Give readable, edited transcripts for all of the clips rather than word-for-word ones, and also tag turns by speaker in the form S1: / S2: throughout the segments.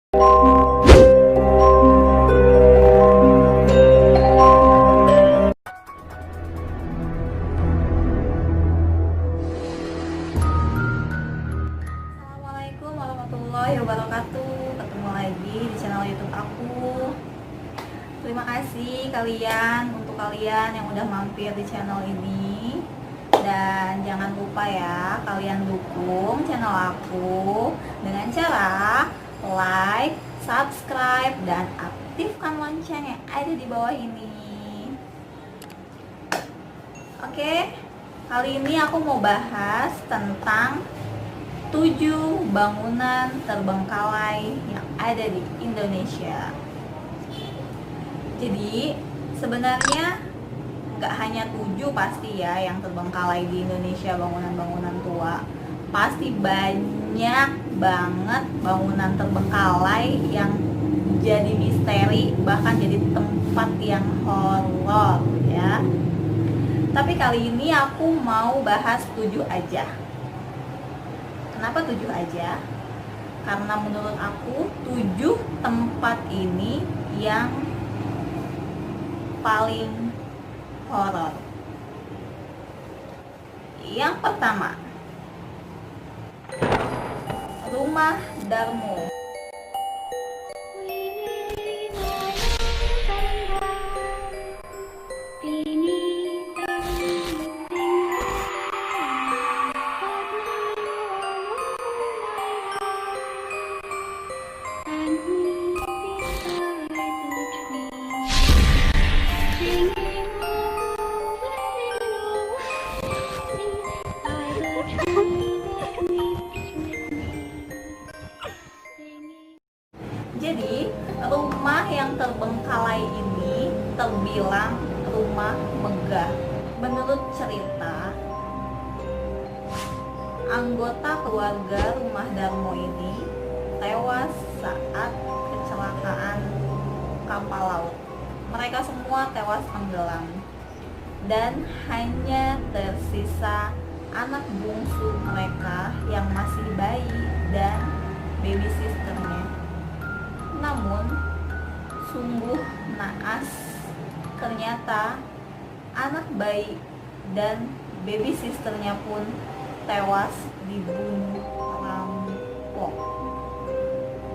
S1: Assalamualaikum warahmatullahi wabarakatuh. Ketemu lagi di channel YouTube aku. Terima kasih untuk kalian yang udah mampir di channel ini. Dan jangan lupa ya, kalian dukung channel aku dengan cara like, subscribe, dan aktifkan lonceng yang ada di bawah ini. Oke, kali ini aku mau bahas tentang 7 bangunan terbengkalai yang ada di Indonesia. Jadi sebenarnya nggak hanya 7 pasti ya yang terbengkalai di Indonesia, bangunan-bangunan tua. Pasti banyak banget bangunan terbengkalai yang jadi misteri, bahkan jadi tempat yang horor ya. Tapi kali ini aku mau bahas 7 aja. Kenapa 7 aja? Karena menurut aku 7 tempat ini yang paling horor. Yang pertama, Rumah Darmo. Jadi, rumah yang terbengkalai ini terbilang rumah megah. Menurut cerita, anggota keluarga Rumah Darmo ini tewas saat kecelakaan kapal laut. Mereka semua tewas tenggelam dan hanya tersisa anak bungsu mereka yang masih bayi dan baby sisternya. Namun sungguh naas, ternyata anak bayi dan baby sisternya pun tewas dibunuh rampok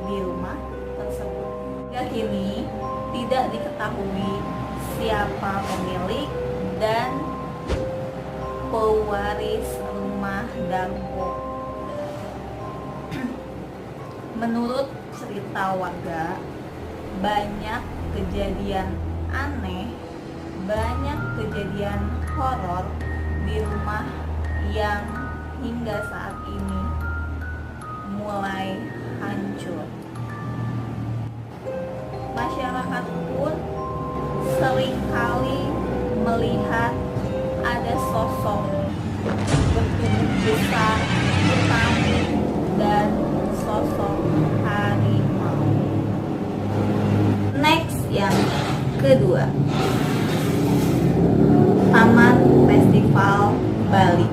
S1: di rumah tersebut. Hingga kini tidak diketahui siapa pemilik dan pewaris Rumah Darmo. Menurut cerita warga, banyak kejadian aneh, banyak kejadian horor di rumah yang hingga saat ini mulai hancur. Masyarakat pun seringkali melihat ada sosok bertubuh besar, hitam, dan sosok harimau. Next, yang kedua, Taman Festival Bali.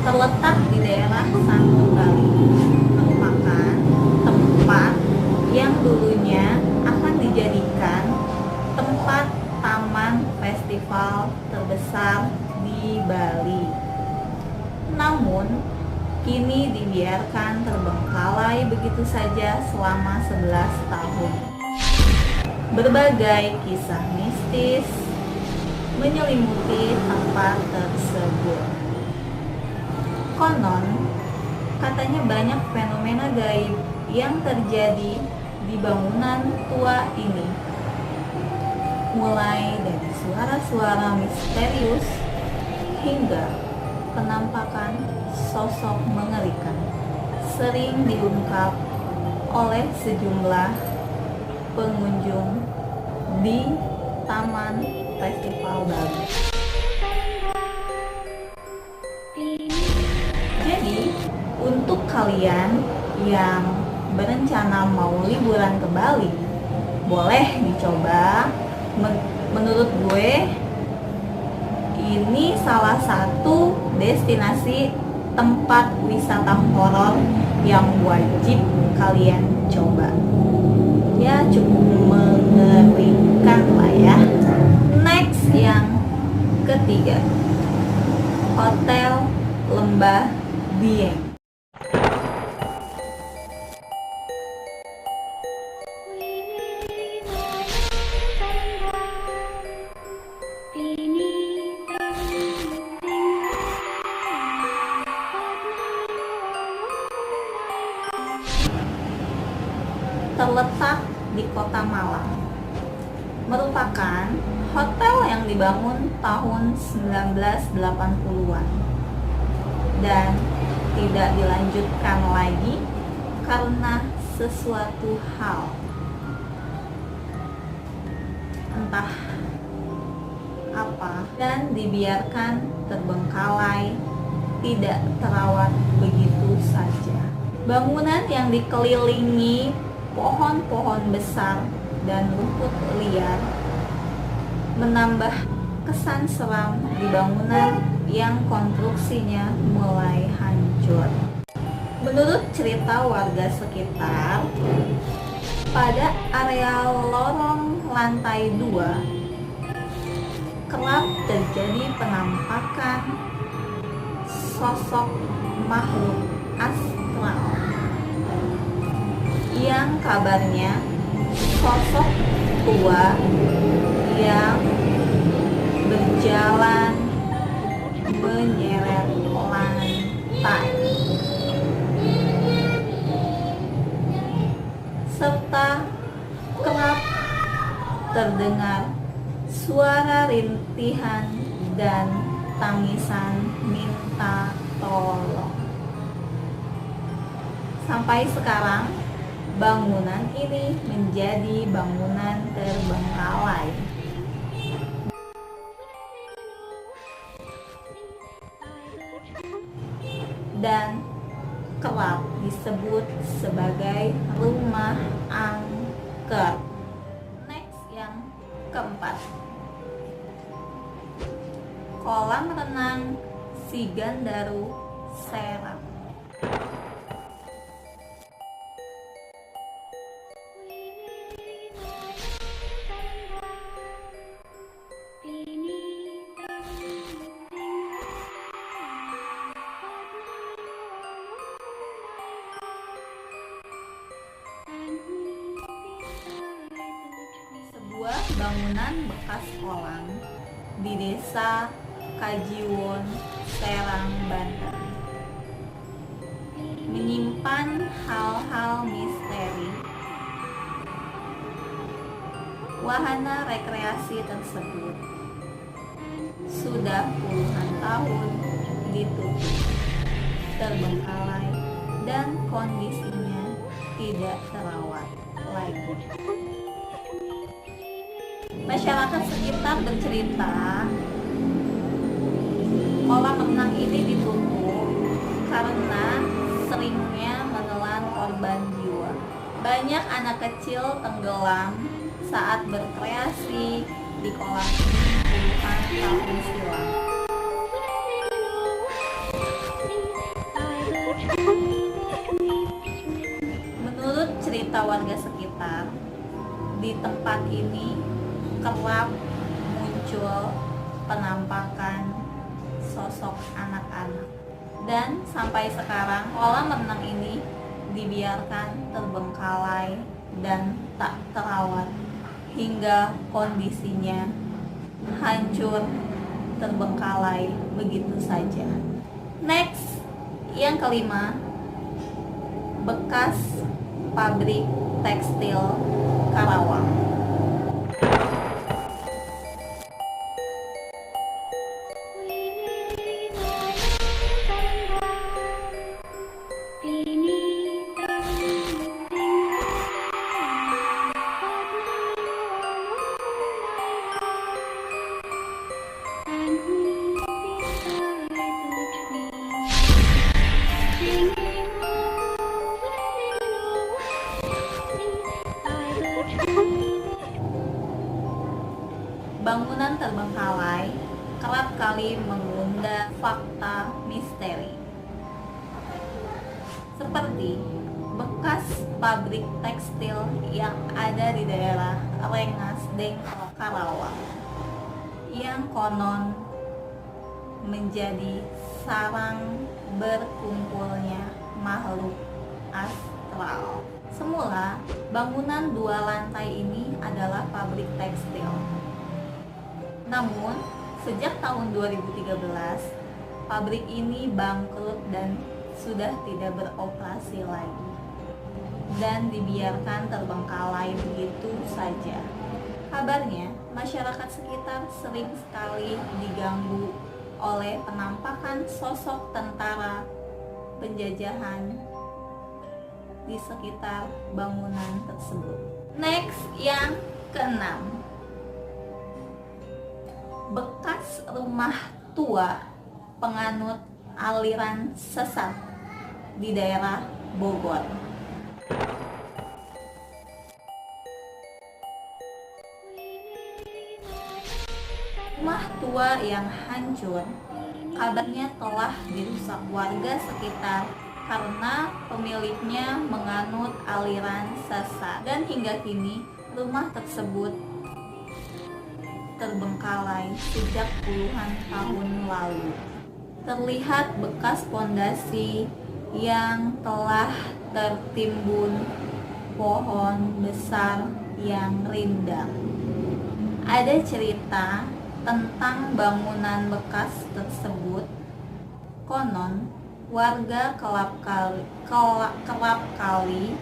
S1: Terletak di daerah Sanur Bali, merupakan tempat yang dulunya akan dijadikan tempat taman festival terbesar di Bali. Namun, kini dibiarkan terbengkalai begitu saja selama 11 tahun. Berbagai kisah mistis menyelimuti tempat tersebut. Konon, katanya banyak fenomena gaib yang terjadi di bangunan tua ini. Mulai dari suara-suara misterius hingga penampakan sosok mengerikan sering diungkap oleh sejumlah pengunjung di Taman Festival Dago. Jadi untuk kalian yang berencana mau liburan ke Bali, boleh dicoba. Menurut gue ini salah satu destinasi tempat wisata horor yang wajib kalian coba. Ya cukup mengerikan lah ya. Next yang ketiga, Hotel Lembah Dieng. Terletak di Kota Malang, merupakan hotel yang dibangun tahun 1980-an dan tidak dilanjutkan lagi karena sesuatu hal, entah apa, dan dibiarkan terbengkalai, tidak terawat begitu saja. Bangunan yang dikelilingi pohon-pohon besar dan rumput liar menambah kesan seram di bangunan yang konstruksinya mulai hancur. Menurut cerita warga sekitar, pada area lorong lantai 2 kerap terjadi penampakan sosok makhluk astral yang kabarnya sosok tua yang berjalan menyeret lantai, serta kerap terdengar suara rintihan dan tangisan minta tolong. Sampai sekarang bangunan ini menjadi bangunan terbengkalai dan kerap disebut sebagai rumah angker. Next yang keempat, kolam renang Sigandaru Serang. Sebuah bangunan bekas kolam di Desa Kajiwon, Serang, Banten, menyimpan hal-hal misteri. Wahana rekreasi tersebut sudah puluhan tahun ditutup, terbengkalai, dan kondisinya tidak terawat lagi. Masyarakat sekitar bercerita kolam renang ini ditutup karena seringnya menelan korban jiwa. Banyak anak kecil tenggelam saat berkreasi di kolam ini puluhan tahun silam. Menurut cerita warga sekitar, di tempat ini kerap muncul penampakan sosok anak-anak, dan sampai sekarang kolam renang ini dibiarkan terbengkalai dan tak terawat hingga kondisinya hancur, terbengkalai begitu saja. Next, yang kelima, bekas pabrik tekstil Karawang. bangunan terbengkalai kerap kali mengundang fakta misteri, seperti bekas pabrik tekstil yang ada di daerah Rengas Dengklok, Karawang, yang konon menjadi sarang berkumpulnya makhluk astral. Semula, bangunan 2 lantai ini adalah pabrik tekstil. Namun, sejak tahun 2013, pabrik ini bangkrut dan sudah tidak beroperasi lagi dan dibiarkan terbengkalai begitu saja. Kabarnya, masyarakat sekitar sering sekali diganggu oleh penampakan sosok tentara penjajahan di sekitar bangunan tersebut. Next, yang keenam, bekas rumah tua penganut aliran sesat di daerah Bogor. Rumah tua yang hancur kabarnya telah dirusak warga sekitar karena pemiliknya menganut aliran sesat, dan hingga kini rumah tersebut terbengkalai sejak puluhan tahun lalu. Terlihat bekas pondasi yang telah tertimbun pohon besar yang rindang. Ada cerita tentang bangunan bekas tersebut. Konon, warga kerap kali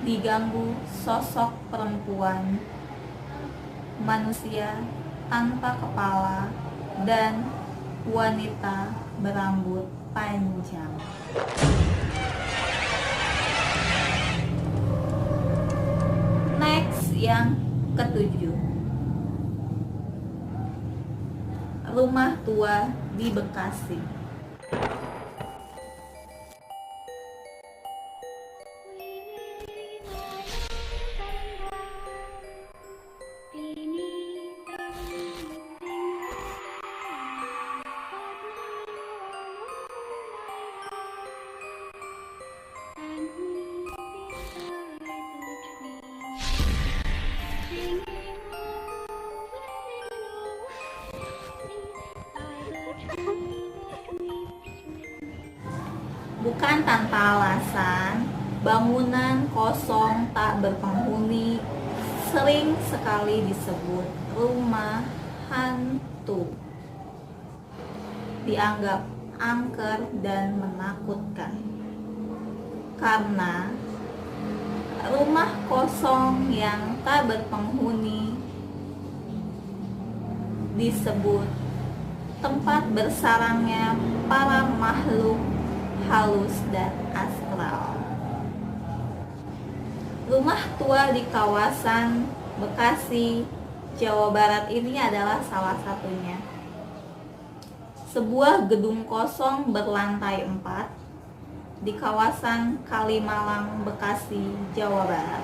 S1: diganggu sosok perempuan, manusia tanpa kepala, dan wanita berambut panjang. Next, yang ketujuh, rumah tua di Bekasi. Bukan tanpa alasan, bangunan kosong tak berpenghuni sering sekali disebut rumah hantu. Dianggap angker dan menakutkan karena rumah kosong yang tak berpenghuni disebut tempat bersarangnya para makhluk halus dan astral. Rumah tua di kawasan Bekasi, Jawa Barat ini adalah salah satunya. Sebuah gedung kosong berlantai 4 di kawasan Kalimalang, Bekasi, Jawa Barat,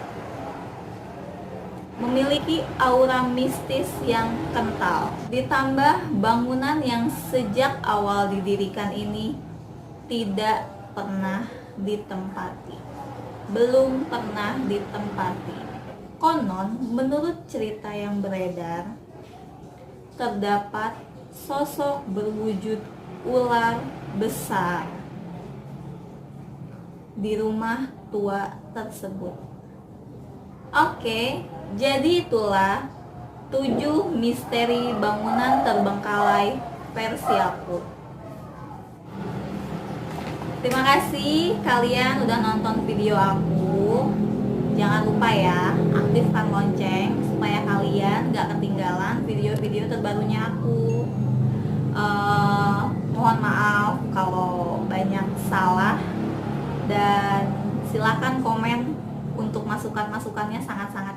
S1: memiliki aura mistis yang kental. Ditambah bangunan yang sejak awal didirikan ini tidak pernah ditempati, belum pernah ditempati. Konon, menurut cerita yang beredar, terdapat sosok berwujud ular besar di rumah tua tersebut. Oke, jadi itulah 7 misteri bangunan terbengkalai versi aku. Terima kasih kalian udah nonton video aku. Jangan lupa ya, aktifkan lonceng supaya kalian gak ketinggalan video-video terbarunya aku. Mohon maaf kalau banyak salah, dan silakan komen untuk masukan-masukannya sangat-sangat